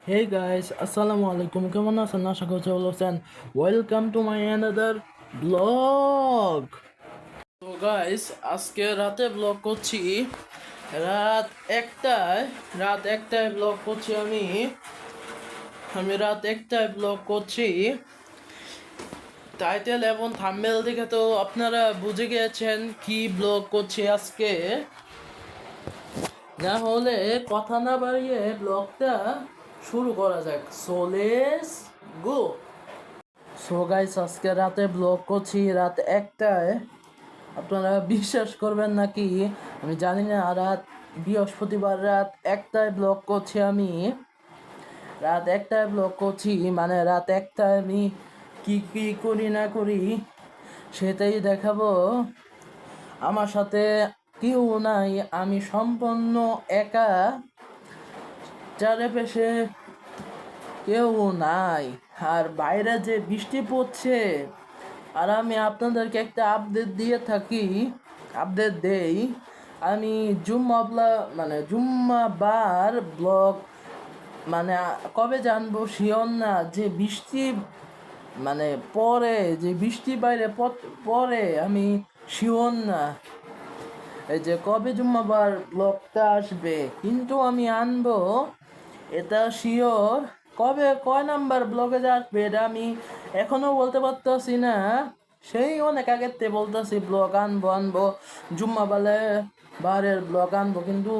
Hey guys, Assalamu alaikum. কেমন আছেন? আশা করছি ভালো আছেন। Welcome to my another blog. তো গাইস, আজকে রাতে ব্লগ করছি। রাত একটায় রাত একটায় ব্লগ করছি আমি রাত একটায় ব্লগ করছি। টাইটেল এবং থাম্বনেল দেখে তো আপনারা বুঝে গিয়েছেন কি ব্লগ করছি আজকে। না হলে কথা না বাড়িয়ে ব্লগটা শুরু করা যাক। So let's go. So guys, আজকে রাতে ব্লগ করছি রাত একটায়। আপনারা বিশ্বাস করবেন নাকি আমি জানি না। বৃহস্পতিবার রাত একটায় ব্লগ করছি আমি। রাত একটায় ব্লগ করছি মানে রাত একটায় আমি কি কি করি না করি সেটাই দেখাবো। আমার সাথে কেউ নাই, আমি সম্পূর্ণ একা। চারিপাশে কেউ নাই, আর বাইরে যে বৃষ্টি পড়ছে আর আমি আপনাদেরকে একটা আপডেট দেই। আমি জুম্মাবার ব্লগ মানে কবে জানবো শিওর না। যে বৃষ্টি মানে পরে যে বৃষ্টি বাইরে পরে আমি শিওর না এই যে কবে জুম্মাবার ব্লগটা আসবে, কিন্তু আমি আনবো এটা শিওর। কবে কয় নাম্বার ব্লগে আসবে এটা আমি এখনো বলতে পারতেছি না। সেই অনেক আগের থেকে বলতেছি ব্লগ আনবো বারের ব্লগ আনবো, কিন্তু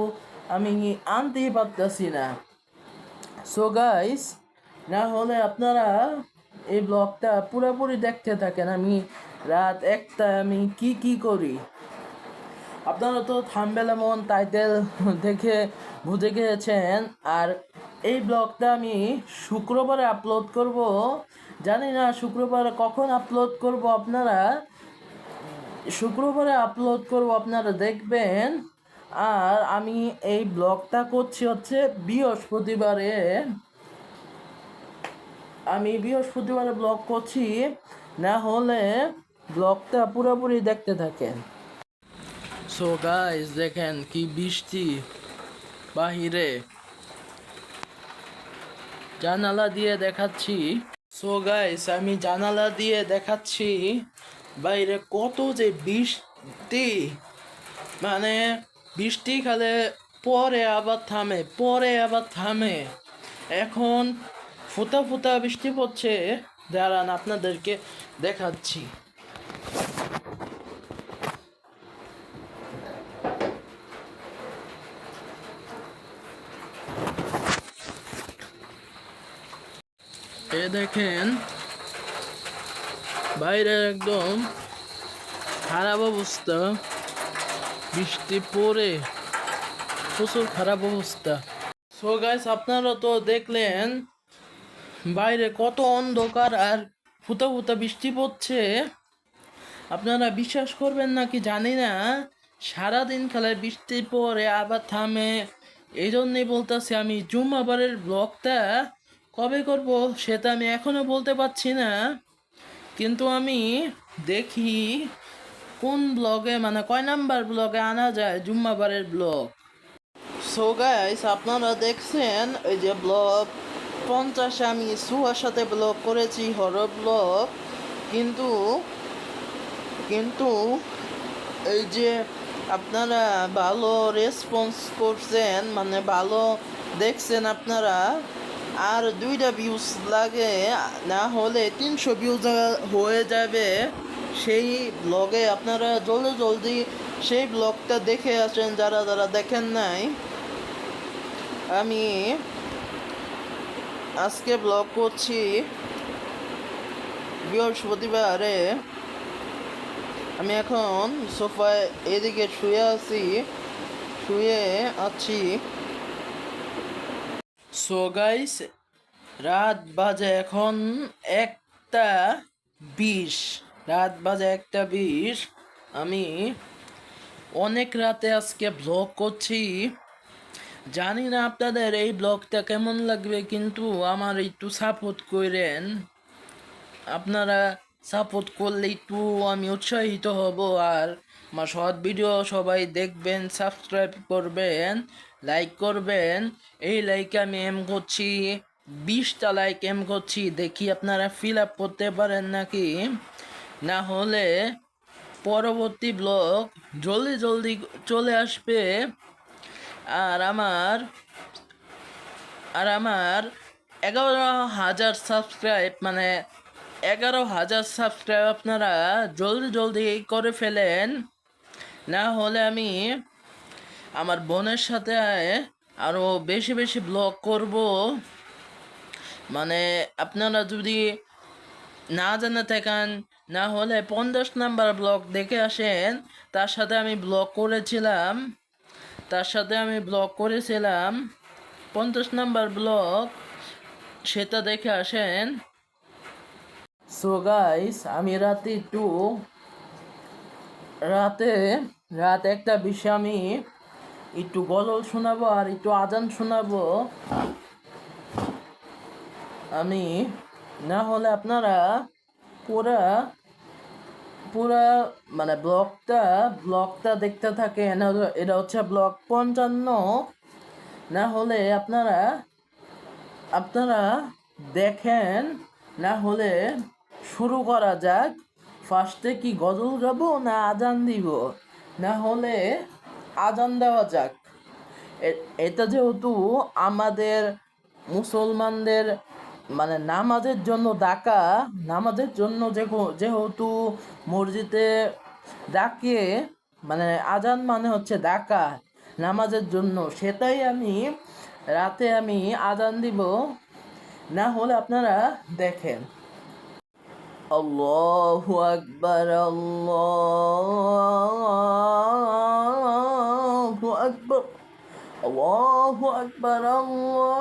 আমি আনতেই পারতেছি না। সো গাইস, না হলে আপনারা এই ব্লগটা পুরোপুরি দেখতে থাকেন। আমি রাত একটা আমি কি কি করি। আপনারা তো থাম্বনেল এমন টাইটেল দেখে বুঝে গিয়েছেন। আর এই ব্লগটা আমি শুক্রবারে আপলোড করব। জানি না শুক্রবারে কখন আপলোড করব, আপনারা শুক্রবারে আপলোড করব, আপনারা দেখবেন। আর আমি এই ব্লগটা করছি হচ্ছে বৃহস্পতিবারে। আমি বৃহস্পতিবারে ব্লগ করছি, না হলে ব্লগটা পুরোপুরি দেখতে থাকেন। সো গাইস, দেখেন কি বৃষ্টি বাহিরে, জানালা দিয়ে দেখাচ্ছি। সো গাইস, আমি জানালা দিয়ে দেখাচ্ছি বাইরে কত যে বৃষ্টি। মানে বৃষ্টি খালে পরে আবার থামে। এখন ফোঁটা ফোঁটা বৃষ্টি পড়ছে। দাঁড়ান আপনাদেরকে দেখাচ্ছি। এ দেখেন বাইরে একদম খারাপ অবস্থা, বৃষ্টি পড়ে প্রচুর খারাপ অবস্থা। সো গাইস, আপনারা তো দেখলেন বাইরে কত অন্ধকার আর ফুটা ফুটা বৃষ্টি পড়ছে। আপনারা বিশ্বাস করবেন নাকি জানি না। সারাদিন খেলে বৃষ্টি পরে আবার থামে। এই জন্যই বলতেছি আমি জুম্মাবারের ব্লগটা কবে করব সেটা আমি এখনো বলতে পারছি না। কিন্তু আমি দেখি কোন ব্লগে মানে কয় নাম্বার ব্লগে আনা যায় জুম্মাবারের ব্লগ। সো গাইস, আপনারা দেখছেন এই যে ব্লগ 50 আমি সুহার সাথে ব্লগ করেছি, হরর ব্লগ। কিন্তু কিন্তু এই যে আপনারা ভালো রেসপন্স করছেন, মানে ভালো দেখছেন আপনারা। আর 2টা ভিউজ লাগে, না হলে 300 ভিউজ হয়ে যাবে সেই ব্লগে। আপনারা জলদি জলদি সেই ব্লগটা দেখে আসেন যারা যারা দেখেন নাই। আমি আজকে ব্লগ করছি বৃহস্পতিবারে। আমি এখন সোফায় এদিকে শুয়ে আছি। সো গাইস, রাত বাজে এখন 1টা 20। আমি অনেক রাতে আজকে ব্লগ করছি। জানি না আপনাদের এই ব্লগটা কেমন লাগবে, কিন্তু আমার একটু সাপোর্ট করেন। আপনারা সাপোর্ট করলে একটু আমি উৎসাহিত হব। আর আমার শর্ট ভিডিও সবাই দেখবেন, সাবস্ক্রাইব করবেন, লাইক করবেন। এই লাইকে আমি এম করছি 20টা লাইক এম করছি, দেখি আপনারা ফিল আপ করতে পারেন নাকি। না হলে পরবর্তী ব্লগ জলদি জলদি চলে আসবে। আর আমার আর আমার 11,000 সাবস্ক্রাইব, মানে 11,000 সাবস্ক্রাইব আপনারা জলদি জলদি করে ফেলেন। না হলে আমি আমার বোনের সাথে আরও বেশি বেশি ব্লগ করব। মানে আপনারা যদি না জেনে থাকেন, না হলে 50 নাম্বার ব্লগ দেখে আসেন। তার সাথে আমি ব্লগ করেছিলাম 50 নাম্বার ব্লগ, সেটা দেখে আসেন। সো গাইস, আমি রাত 1টা 20 আমি একটু গজল শোনাবো আর একটু আজান শোনাবো আমি। না হলে আপনারা পুরা পুরা মানে ব্লগটা দেখতে থাকেন। এটা হচ্ছে ব্লগ 55। না হলে আপনারা দেখেন। না হলে শুরু করা যাক। ফার্স্টে কি গজল গাবো না আজান দিব? না হলে আজান দেওয়া যাক। এটা যেহেতু আমাদের মুসলমানদের মানে নামাজের জন্য ডাকা, নামাজের জন্য যেহেতু মসজিদে ডাকে, মানে আজান মানে হচ্ছে ডাকা নামাজের জন্য, সেটাই রাতে আমি আজান দিব। না হলে আপনারা দেখেন। আল্লাহু আকবার, আল্লাহু আকবার, আল্লাহু আকবার, আল্লাহু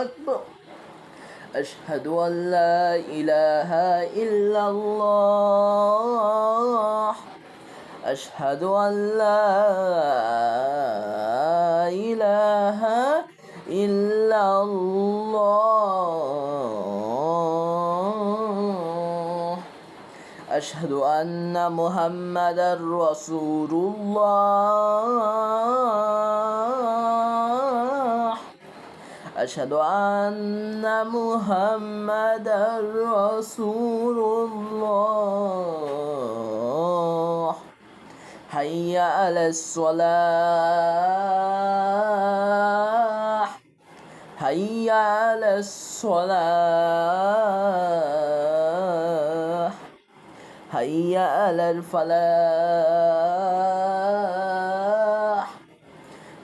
আকবার। أشهد أن لا إله إلا الله، أشهد أن لا إله إلا الله، أشهد أن محمدا رسول الله، أشهد أن محمدا رسول الله، حي على الصلاة، حي على الصلاة، حي على الفلاح،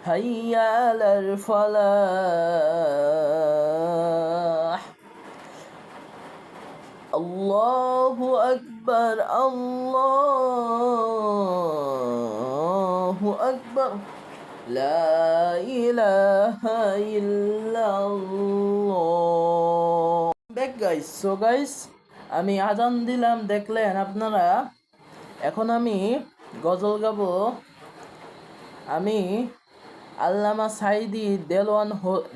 حي على الفلاح. الله أكبر، الله أكبر، لا إله إلا الله. Back guys, so guys, আমি আজান দিলাম দেখলেন আপনারা। এখন আমি গজল গাবো। আমি আল্লামা সাইদি,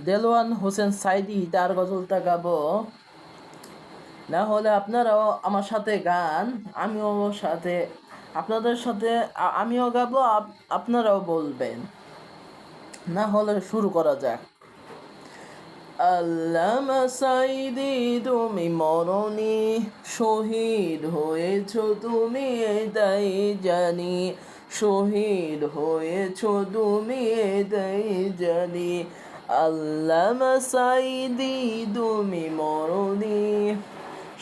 দেলোয়ান হোসেন সাইদি, তার গজলটা গাবো। না হলে আপনারাও আমার সাথে গান, আমিও সাথে আপনাদের সাথে আমিও গাবো, আপনারাও বলবেন। না হলে শুরু করা যাক। আল্লামা সাইদি তুমি মরণি, শহীদ হয়েছ তুমি এটাই জানি, শহীদ হয়েছ তুমি এটাই জানি। আল্লামা সাইদি তুমি মরণি,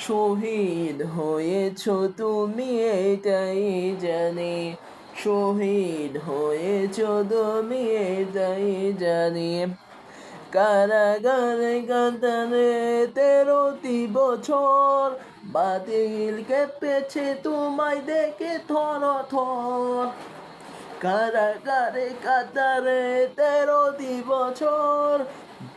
শহীদ হয়েছ তুমি এটাই জানি, শহীদ হয়েছ তুমি এটাই জানি। কারাগারে কাতারে 13টি বছর, বাতিল কেঁপেছে তোমায় দেখে থর থর। কারাগারে কাতারে 13টি বছর,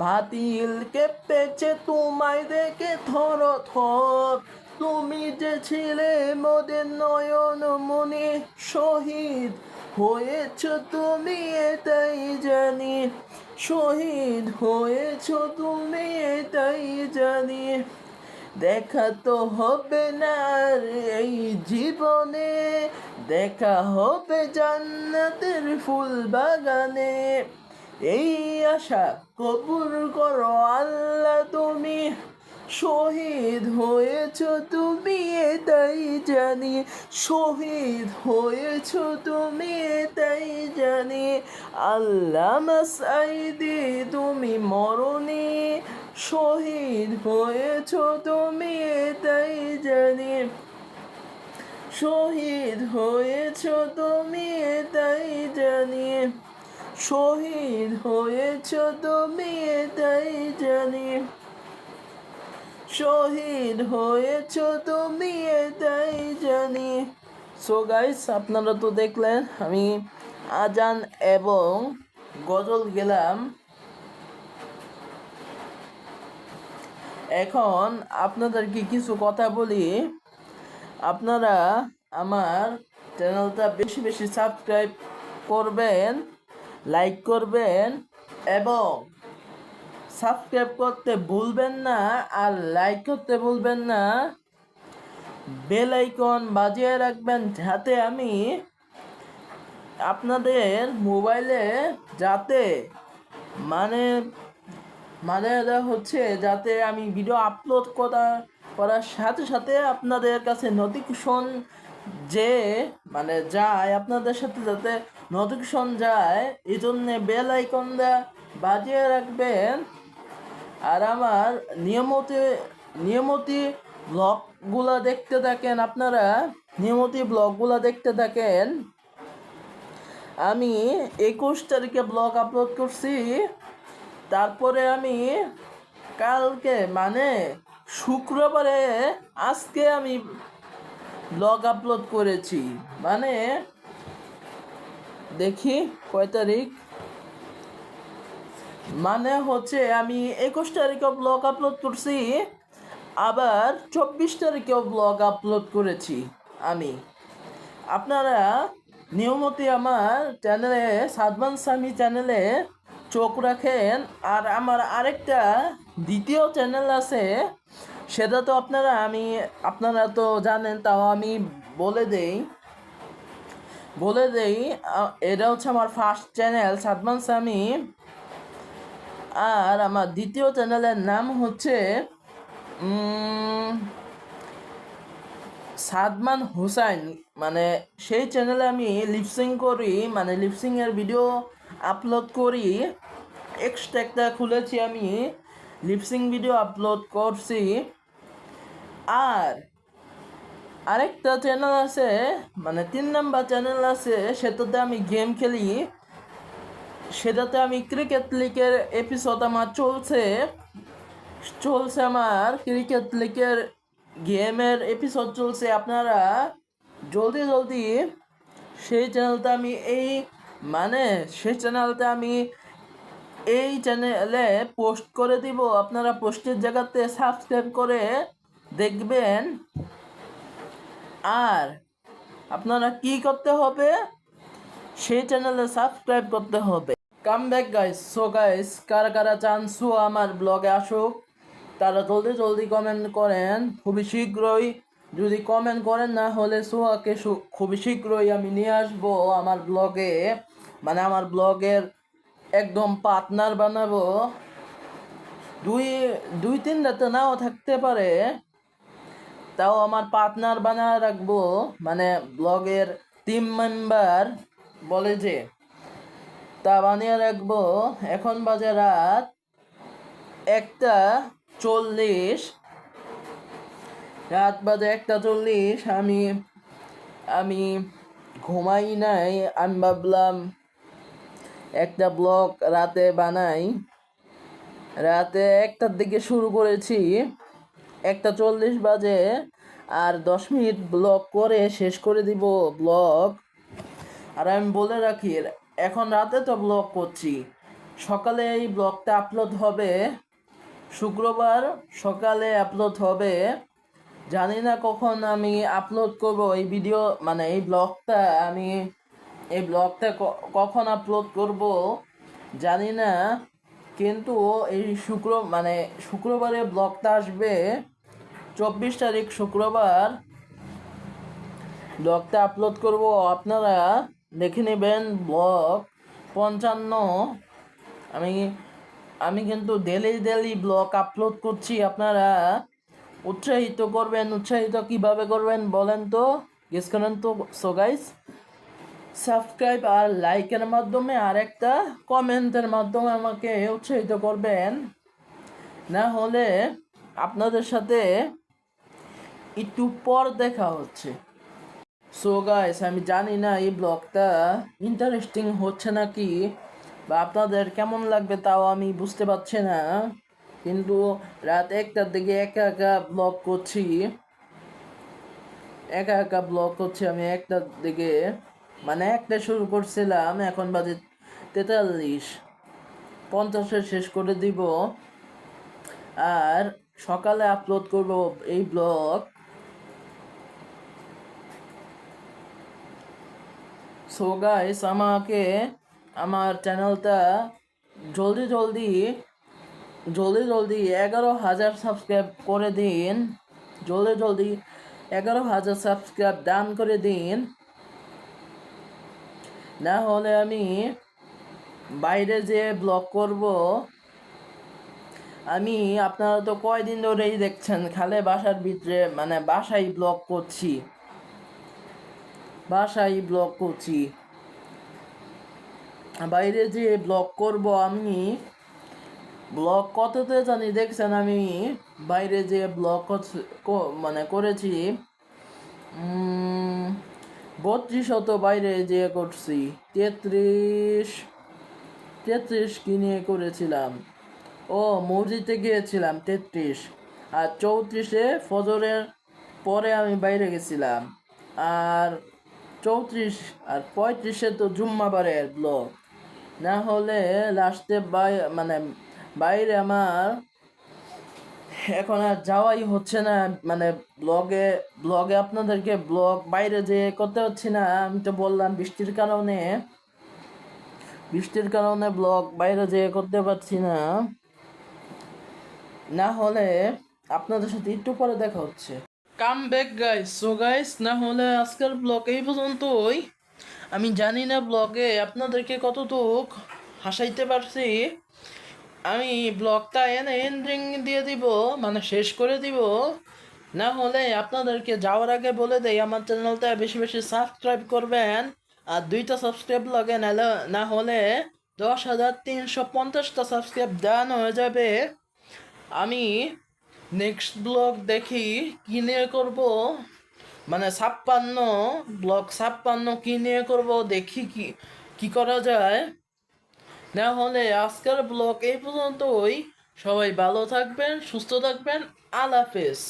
বাতিল কেঁপেছে তোমায় দেখে থর থর। তুমি যে ছিলে মোদের নয়ন মনে, শহীদ হয়েছ তুমি এটাই জানি, শহীদ হয়েছ তুমি এটাই জানি। দেখা তো হবে না আর এই জীবনে, দেখা হবে জান্নাতের ফুল বাগানে, এই আশা কবুল করো আল্লাহ, তুমি শহীদ হয়েছ তুমি এটাই জানি, শহীদ হয়েছ তুমি এটাই জানি। আল্লামা সাঈদী তুমি মরনি, শহীদ হয়েছ তুমি এটাই জানি, শহীদ হয়েছ তুমি এটাই জানি, শহীদ হয়েছ তুমি এটাই জানি, শহীদ হয়েছ তুমি এটাই জানি। সো গাইস, আপনারা তো দেখলেন আমি আজান এবং গজল গেলাম। এখন আপনাদেরকে কিছু কথা বলি। আপনারা আমার চ্যানেলটা বেশি বেশি সাবস্ক্রাইব করবেন, লাইক করবেন এবং সাবস্ক্রাইব করতে ভুলবেন না, আর লাইক করতে ভুলবেন না। বেল আইকন বাজিয়ে রাখবেন যাতে আমি আপনাদের মোবাইলে যাতে মানে মানে হচ্ছে যাতে আমি ভিডিও আপলোড করার সাথে সাথে আপনাদের কাছে নোটিফিকেশন যে যায়, আপনাদের সাথে যাতে নোটিফিকেশন যায়, এই জন্যে বেল আইকনটা বাজিয়ে রাখবেন। আর আমার নিয়মিত ব্লগগুলো দেখতে থাকেন, আপনারা নিয়মিত ব্লগগুলো দেখতে থাকেন। আমি 21 তারিখে ব্লগ আপলোড করছি, তারপরে আমি কালকে শুক্রবারে আজকে আমি ব্লগ আপলোড করেছি। দেখি কয় তারিখ, হচ্ছে আমি 21 তারিখে ব্লগ আপলোড করছি, আবার 24 তারিখেও ব্লগ আপলোড করেছি আমি। আপনারা নিয়মিত আমার চ্যানেলে, সাদমান সামি চ্যানেলে চোখ রাখেন। আর আমার আরেকটা দ্বিতীয় চ্যানেল আছে, সেটা তো আপনারা তো জানেন, তাও আমি বলে দেই। এটা হচ্ছে আমার ফার্স্ট চ্যানেল সাদমান সামি, আর আমার দ্বিতীয় চ্যানেলের নাম হচ্ছে সাদমান হুসাইন। সেই চ্যানেলে আমি লিপসিং করি, লিপসিংয়ের ভিডিও আপলোড করি। এক্সট্রা একটা খুলেছি, আমি লিপসিং ভিডিও আপলোড করছি। আর আরেকটা চ্যানেল আছে, 3 নাম্বার চ্যানেল আছে, সেটাতে আমি গেম খেলি। সেটাতে আমি ক্রিকেট লিগের এপিসোড আমার চলছে আমার ক্রিকেট লিগের গেমের এপিসোড চলছে। আপনারা জলদি সেই চ্যানেলটা আমি এই চ্যানেলে পোস্ট করে দিব। আপনারা পোস্টের জায়গাতে সাবস্ক্রাইব করে দেখবেন। আর আপনারা কি করতে হবে, সেই চ্যানেলে সাবস্ক্রাইব করতে হবে। Come back guys. So guys, কারা কারা চান সো আমার ব্লগে আসুক, তারা জলদি কমেন্ট করেন। খুবই শীঘ্রই যদি কমেন্ট করেন, না হলে সোহাকে খুবই শীঘ্রই আমি নিয়ে আসবো আমার ব্লগে, আমার ব্লগের একদম পার্টনার বানাবো। দুই তিন রাতে নাও থাকতে পারে, তাও আমার পার্টনার বানায় রাখবো, ব্লগের টিম মেম্বার বলে যে, তা বানিয়ে রাখবো। এখন বাজে রাত 1:40, আমি ঘুমাই নাই। আমি ভাবলাম একটা ব্লগ রাতে বানাই। রাতে 1টার দিকে শুরু করেছি, 1:40 বাজে, আর 10 মিনিট ব্লগ করে শেষ করে দিব ব্লগ। আর আমি বলে রাখি, এখন রাতে তো ব্লগ করছি, সকালে এই ব্লগটা আপলোড হবে, শুক্রবার সকালে আপলোড হবে। জানি না কখন আমি আপলোড করব এই ভিডিও, এই ব্লগটা কখন আপলোড করব জানি না, কিন্তু এই শুক্রবারে ব্লগটা আসবে। 24 তারিখ শুক্রবার ব্লগটা আপলোড করব। আপনারা দেখে নেবেন ব্লগ 55 আমি আমি কিন্তু ডেলি ডেলি ব্লগ আপলোড করছি। আপনারা উৎসাহিত করবেন। উৎসাহিত কিভাবে করবেন বলেন তো, গেস করেন তো। সো গাইস, সাবস্ক্রাইব আর লাইকের মাধ্যমে আর একটা কমেন্টের মাধ্যমে আমাকে উৎসাহিত করবেন। না হলে আপনাদের সাথে একটু পর দেখা হচ্ছে। সো গাইস, আমি জানি না এই ব্লগটা ইন্টারেস্টিং হচ্ছে নাকি বা আপনাদের কেমন লাগবে তাও আমি বুঝতে পারছি না। কিন্তু রাত 1টার দিকে একা একা ব্লগ করছি। আমি 1টার দিকে, মানে 1টা শুরু করছিলাম, এখন বাজে 43, 50-এ শেষ করে দিব। আর সকালে আপলোড করব এই ব্লগ। সো গাইস, আমাকে আমার চ্যানেলটা জলদি জলদি 11,000 সাবস্ক্রাইব করে দিন। জলদি 11,000 সাবস্ক্রাইব ডান করে দিন। না হলে আমি বাইরে যে ব্লগ করব। আমি আপনারা তো কয়দিন ধরেই দেখছেন খালে বাসার ভিতরে, মানে বাসায় ব্লগ করছি। বাইরে যে ব্লগ করব আমি, ব্লগ কততে জানি দেখছেন। আমি বাইরে যে ব্লগ মানে করেছি 32 বাইরে যে করছি। 33 কি নিয়ে করেছিলাম, ও মসজিদে গিয়েছিলাম 33। আর 34-এ ফজরের পরে আমি বাইরে গেছিলাম। আর 34 আর 35-এ তো জুম্মাবারের ব্লগ। না হলে লাস্টে মানে বাইরে আমার এখন আর যাওয়াই হচ্ছে না। মানে ব্লগে আপনাদেরকে ব্লগ বাইরে যে করতে হচ্ছে না। আমি তো বললাম বৃষ্টির কারণে ব্লগ বাইরে যে করতে পারছি না। না হলে আপনাদের সাথে একটু পরে দেখা হচ্ছে। Come back guys. So guys, না হলে আজকের ব্লগ এই পর্যন্তই। আমি জানি না ব্লগে আপনাদেরকে কতটুক হাসাইতে পারছি। আমি ব্লগটা এন্ডিং দিয়ে দিব, মানে শেষ করে দিব। না হলে আপনাদেরকে যাওয়ার আগে বলে দেই, আমার চ্যানেলটা বেশি বেশি সাবস্ক্রাইব করবেন। আর 2টা সাবস্ক্রাইব লাগে, না হলে 10,350টা সাবস্ক্রাইব ডান হয়ে যাবে। আমি নেক্সট ব্লগ দেখি কি নিয়ে করব, মানে 56 কি নিয়ে করব, দেখি কি কি করা যায়। না হলে আজকের ব্লগ এই পর্যন্তই। সবাই ভালো থাকবেন, সুস্থ থাকবেন। আল্লাহ হাফেজ।